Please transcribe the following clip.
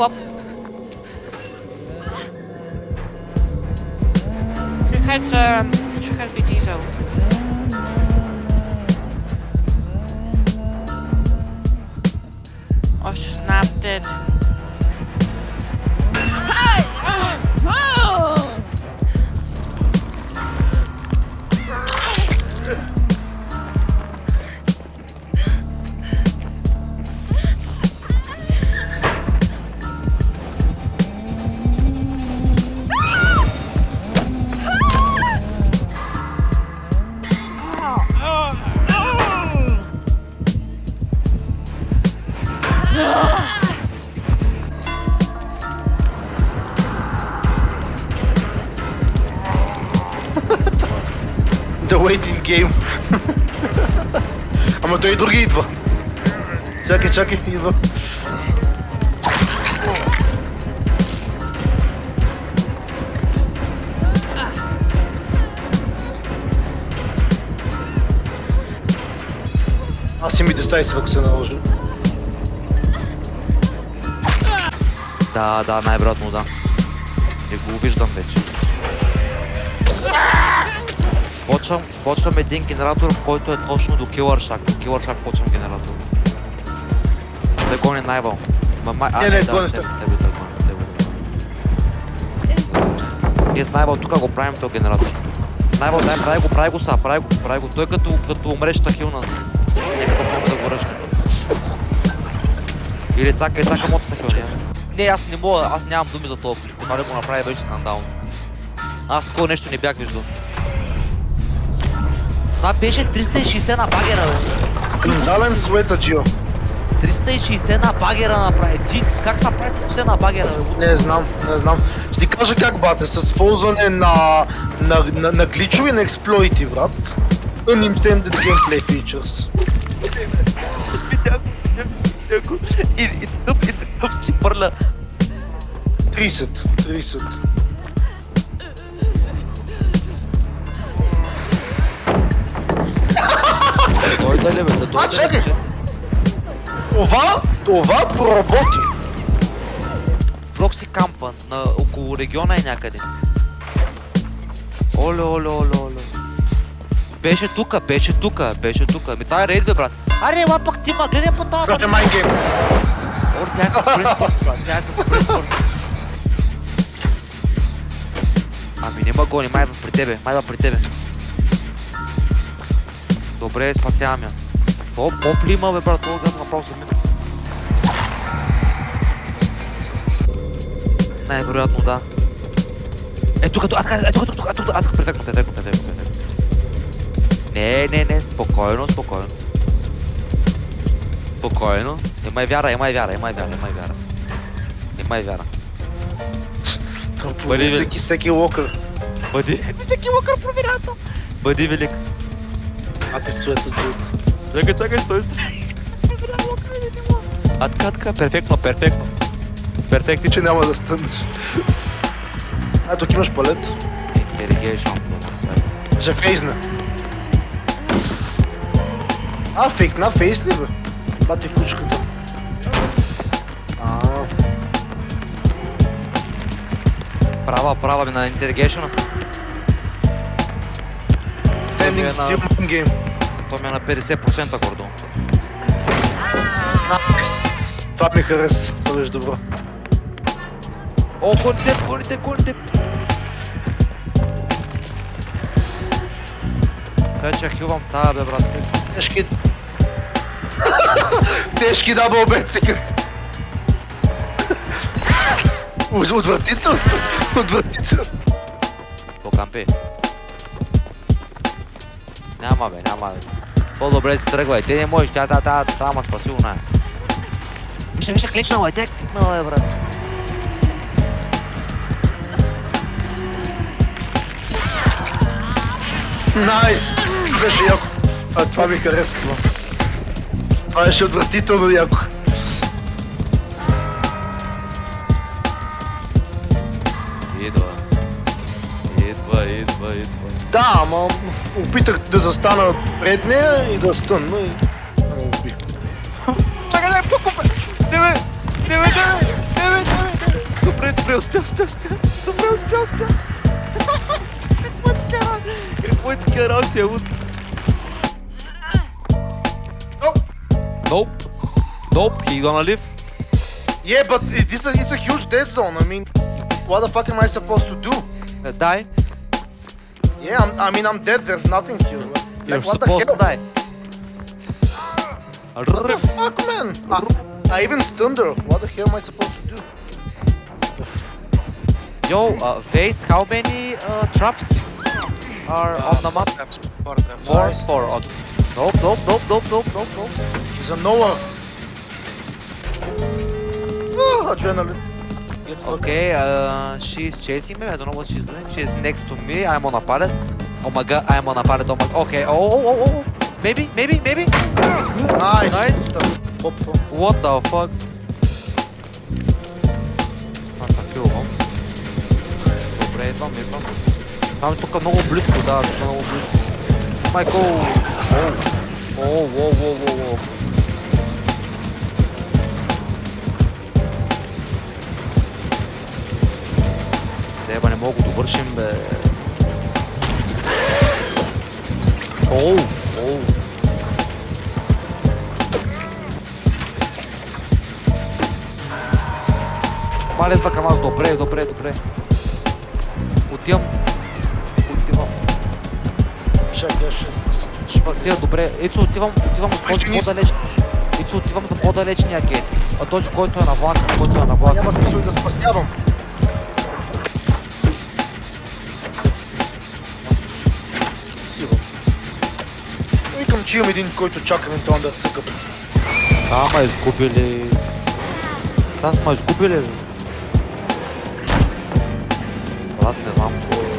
Pop. She has the diesel. Oh, she snapped it. The waiting game. Ама той и други идва. Чакай, идва. Аз им и десайс, ако се наложи. Да, най-вероятно да. Не го виждам вече. Почвам един генератор, който е точно до Killer Shack. До Killer Shack почвам генератор. Да гони Найвал. Не, гониш те. Ние с Найвал тук го правим този генератор. Найвал, прави го са, прави го. Той като умреш ще хилна. Нека да го ръжне. Или цака мотата хилна. Не, аз не мога, аз нямам думи за това. Това да го направи вече скандално. Аз такова нещо не бях виждал. Това беше 360 на багера, бе. Скандален суета, Джио. 360 на багера направи. Ти как са прави 360 на багера, бе? Не знам. Ще ти кажа как, бате, с ползване на гличови, на експлойти, брат. Unintended gameplay features. И такъв си пърля. 30. Той да ли, бе? А, чакай! Това проработи. Прокси кампа на около региона е някъде. Оле. Беше тука. Ми това е рейд, бе, брат. Аре, ела пък ти ма, гледай по тази. Това е майнгейм. Ори, тя е с спринтбърс, брат. Ами не ма гони, май идва при тебе. Добре, спасявам я. Поп ли има, бе, брат? Това гъм направо за мен. Най-вероятно да. Тук, перфектно. Не, спокойно. Имай вяра. Бъди всеки локър. Всеки локър проверява. Бъди велик. А ти суета, Джио. Чакай, стой. Проверява локър, не мога. Атка, перфектно. Ти, че няма да стънеш. Тук имаш палет. Irrigation. Ще фейзна. Фейкна, фейс ли, бе? Бати кучката. Права ми на Interrogation. Standing still mind game. То ми е на 50% гордо. Найс. Това ми хареса. Това беше добро. О, гоните! Вече хилвам тая, бе, брат. Тежки дабъл бет сега. Отвратително. По кампи. Няма, бе. По-добре си тръгвай. Те не можеш, тя ма спасил, не. Вижте, кликнала е, брат. Найс! Беше яко. Това ми хареса. Това беше отвратително яко. Идва. Да, ама опитах да застана пред нея и да стънна и... ме уби. Чакай, не, пуков! Не бе! Добре, успя. Добре, успя. Какво е така работи, Лут? Oh, Nope, he gonna live. yeah, but it's a huge dead zone. I mean, what the fuck am I supposed to do? Die. Yeah, I'm dead. There's nothing here. You're Like, what the supposed to hell? die. What the fuck, man? I even stunned her. What the hell am I supposed to do? Yo, Vase, how many traps are on the map? Four traps. Nice. Four. Nope. She's a Noah. Adrenaline. Get fucked. Okay, she's chasing me. I don't know what she's doing. She's next to me. I'm on a pallet. Oh my god, I'm on a pallet. Oh my. Okay. Oh. Maybe. Nice. Nice. Hop for. What the fuck? Аз съм килвам. Добре, идвам. Там тук много близко, да, тук много близко. Майко! Воу. Деба, не мога го довършим, бе. Оу. Мале идва към аз, добре. Отивам. Check that shit. Васия, добре. Ицо, отивам с този по-далеч. Ицо, отивам за по-далечния гейт. А този, който е на влак, Няма смисъл и да спасявам. Сигурно. Викам, че имам един, който чака мен да цъка. Ама изгубили. Да, сме изгубили. Брат, не знам какво е.